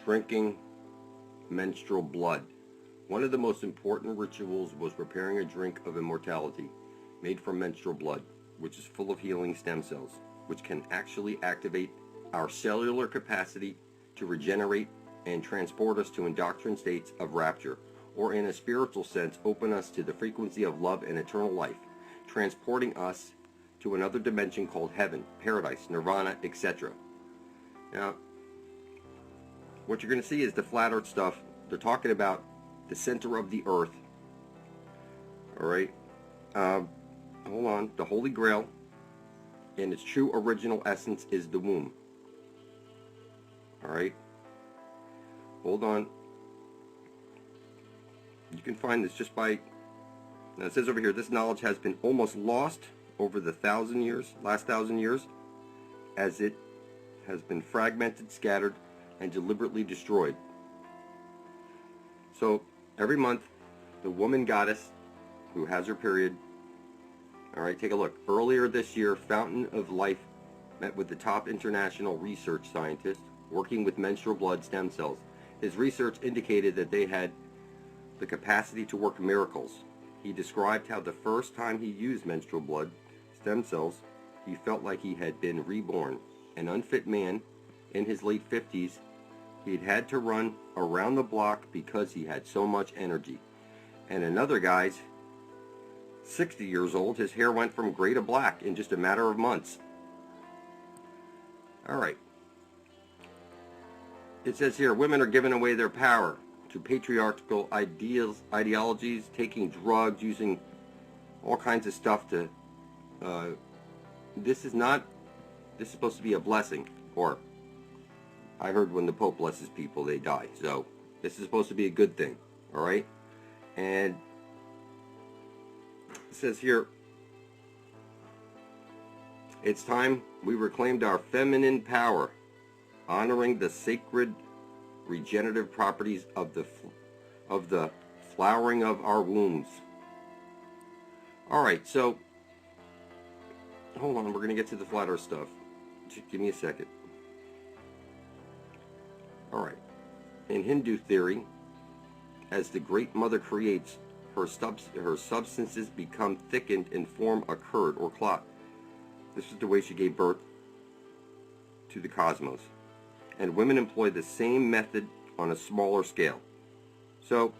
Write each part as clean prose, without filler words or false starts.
Drinking menstrual blood. One of the most important rituals was preparing a drink of immortality made from menstrual blood, which is full of healing stem cells, which can actually activate our cellular capacity to regenerate and transport us to endoctrined states of rapture, or in a spiritual sense, open us to the frequency of love and eternal life, transporting us to another dimension called heaven, paradise, nirvana, etc. Now, what you're going to see is the flat earth stuff. They're talking about the center of the earth. Alright? Hold on. The Holy Grail, in its true original essence, is the womb. Alright? Hold on. You can find this just by... Now it says over here, this knowledge has been almost lost over the last 1,000 years, as it has been fragmented, scattered, and deliberately destroyed. So every month, the woman goddess who has her period, alright, take a look. Earlier this year, Fountain of Life met with the top international research scientist working with menstrual blood stem cells. His research indicated that they had the capacity to work miracles. He described how the first time he used menstrual blood stem cells, he felt like he had been reborn. An unfit man in his late 50s, he'd had to run around the block because he had so much energy. And another guy's 60 years old, his hair went from gray to black in just a matter of months. Alright. It says here, women are giving away their power to patriarchal ideologies, taking drugs, using all kinds of stuff to... this is supposed to be a blessing, or... I heard when the Pope blesses people, they die. So, this is supposed to be a good thing. Alright? And it says here, it's time we reclaimed our feminine power, honoring the sacred regenerative properties of the flowering of our wombs. Alright, so, hold on, we're going to get to the flat earth stuff. Just give me a second. Alright, in Hindu theory, as the Great Mother creates, her substances become thickened and form a curd or clot. This is the way she gave birth to the cosmos. And women employ the same method on a smaller scale. So,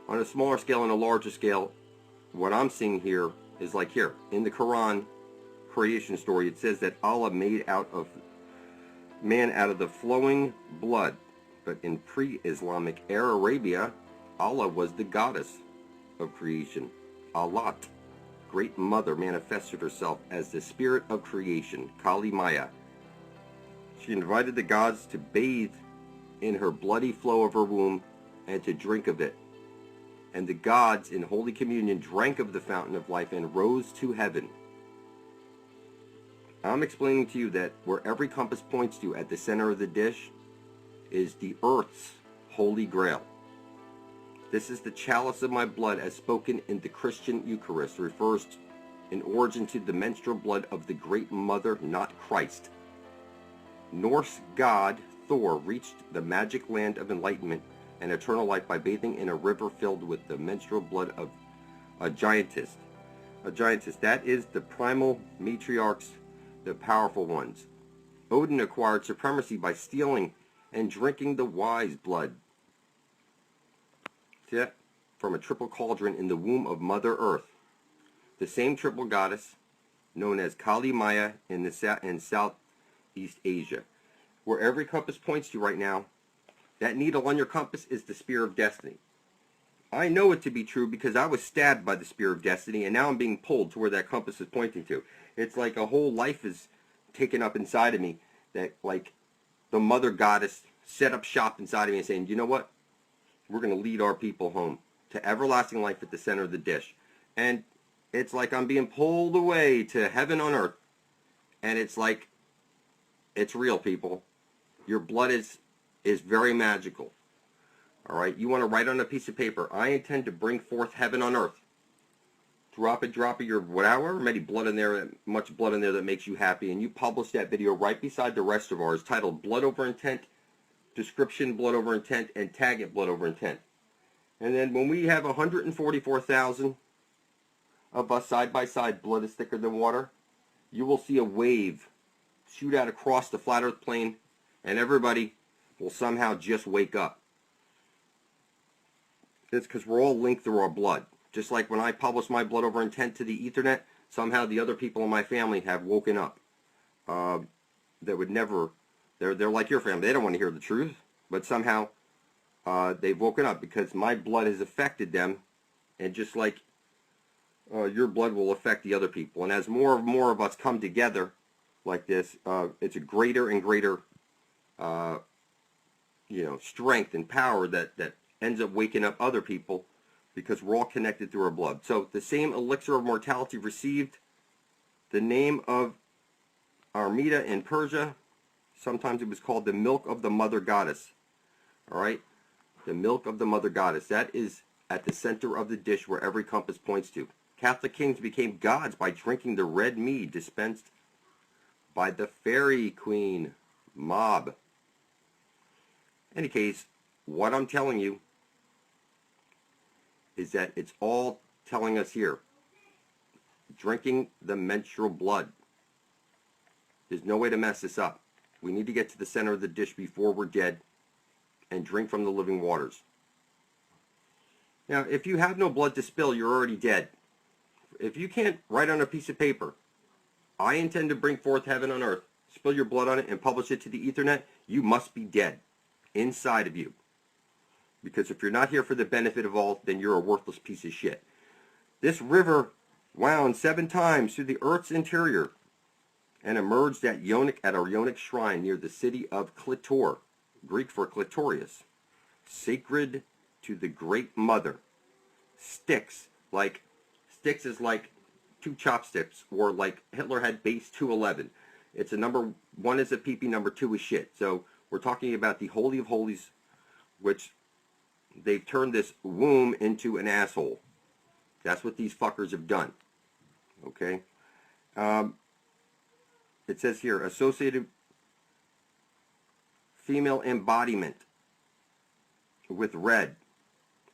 on a smaller scale and a larger scale, what I'm seeing here is like here, in the Quran creation story, it says that Allah made man out of the flowing blood. But in pre-Islamic Arabia, Allah was the goddess of creation. Alat, Great Mother, manifested herself as the spirit of creation, Kali Maya. She invited the gods to bathe in her bloody flow of her womb and to drink of it. And the gods in Holy Communion drank of the fountain of life and rose to heaven. I'm explaining to you that where every compass points to at the center of the dish is the earth's holy grail. This is the chalice of my blood as spoken in the Christian Eucharist, refers in origin to the menstrual blood of the Great Mother, not Christ. Norse god Thor reached the magic land of enlightenment and eternal life by bathing in a river filled with the menstrual blood of a giantess. A giantess, that is the primal matriarchs, the powerful ones. Odin acquired supremacy by stealing and drinking the wise blood. See that? From a triple cauldron in the womb of Mother Earth. The same triple goddess, known as Kali Maya in Southeast Asia. Where every compass points to right now, that needle on your compass is the spear of destiny. I know it to be true because I was stabbed by the spear of destiny, and now I'm being pulled to where that compass is pointing to. It's like a whole life is taken up inside of me, that like the mother goddess set up shop inside of me and saying, you know what? We're going to lead our people home to everlasting life at the center of the dish. And it's like I'm being pulled away to heaven on earth. And it's like, it's real, people. Your blood is very magical. Alright, you want to write on a piece of paper, I intend to bring forth heaven on earth. drop of your however many blood in there, much blood in there that makes you happy, and you publish that video right beside the rest of ours titled Blood Over Intent, description Blood Over Intent, and tag it Blood Over Intent. And then when we have 144,000 of us side by side, blood is thicker than water, you will see a wave shoot out across the flat earth plane, and everybody will somehow just wake up. It's because we're all linked through our blood. Just like when I publish my Blood Over Intent to the Ethernet, somehow the other people in my family have woken up. That would never, they're like your family. They don't want to hear the truth, but somehow they've woken up because my blood has affected them, and just like your blood will affect the other people. And as more and more of us come together like this, it's a greater and greater, strength and power that ends up waking up other people, because we're all connected through our blood. So the same elixir of mortality received the name of Armida in Persia. Sometimes it was called the milk of the mother goddess. All right? The milk of the mother goddess. That is at the center of the dish where every compass points to. Catholic kings became gods by drinking the red mead dispensed by the fairy queen Mob. In any case, what I'm telling you is that it's all telling us here. Drinking the menstrual blood. There's no way to mess this up. We need to get to the center of the dish before we're dead and drink from the living waters. Now, if you have no blood to spill, you're already dead. If you can't write on a piece of paper, I intend to bring forth heaven on earth, spill your blood on it, and publish it to the Ethernet, you must be dead inside of you. Because if you're not here for the benefit of all, then you're a worthless piece of shit. This river wound 7 times through the earth's interior and emerged at a Ionic shrine near the city of Clitor, Greek for clitorius, sacred to the Great Mother. Styx is like 2 chopsticks, or like Hitler had base 211. It's a number 1 is a pee-pee, number 2 is shit. So we're talking about the Holy of Holies, which they've turned this womb into an asshole. That's what these fuckers have done. Okay? It says here, associated female embodiment with red,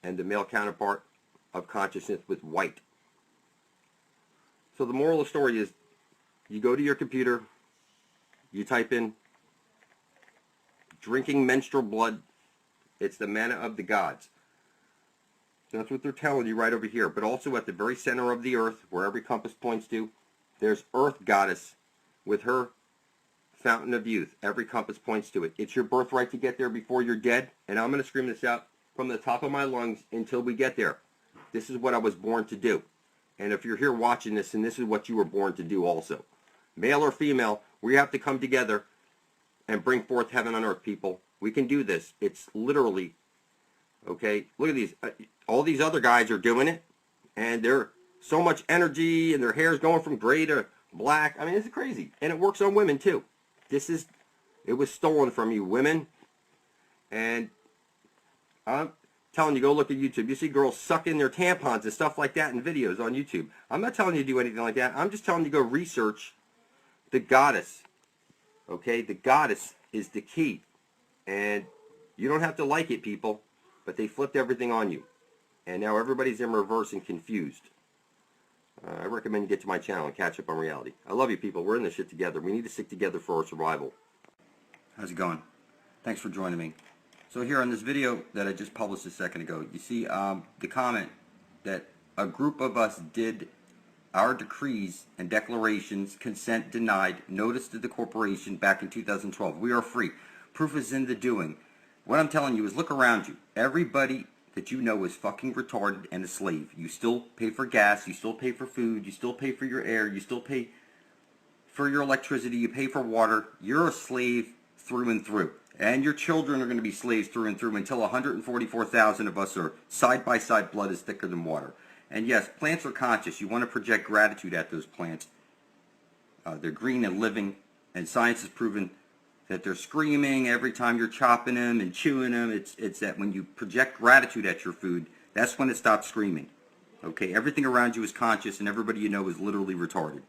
and the male counterpart of consciousness with white. So the moral of the story is, you go to your computer, you type in drinking menstrual blood. It's the manna of the gods. That's what they're telling you right over here. But also at the very center of the earth, where every compass points to, there's Earth Goddess with her fountain of youth. Every compass points to it. It's your birthright to get there before you're dead. And I'm going to scream this out from the top of my lungs until we get there. This is what I was born to do. And if you're here watching this, and this is what you were born to do also. Male or female, we have to come together and bring forth heaven on earth, people. We can do this. It's literally, okay, look at these. All these other guys are doing it, and they're so much energy, and their hair's going from gray to black. I mean, this is crazy. And it works on women, too. It was stolen from you, women. And I'm telling you, go look at YouTube. You see girls sucking their tampons and stuff like that in videos on YouTube. I'm not telling you to do anything like that. I'm just telling you to go research the goddess. Okay? The goddess is the key. And you don't have to like it, people, but they flipped everything on you. And now everybody's in reverse and confused. I recommend you get to my channel and catch up on reality. I love you, people. We're in this shit together. We need to stick together for our survival. How's it going? Thanks for joining me. So here on this video that I just published a second ago, you see the comment that a group of us did our decrees and declarations, consent denied, notice to the corporation back in 2012. We are free. Proof is in the doing. What I'm telling you is look around you. Everybody that you know is fucking retarded and a slave. You still pay for gas, you still pay for food, you still pay for your air, you still pay for your electricity, you pay for water. You're a slave through and through. And your children are going to be slaves through and through until 144,000 of us are side by side, blood is thicker than water. And yes, plants are conscious. You want to project gratitude at those plants. They're green and living, and science has proven that they're screaming every time you're chopping them and chewing them. It's that when you project gratitude at your food, that's when it stops screaming. Okay, everything around you is conscious, and everybody you know is literally retarded.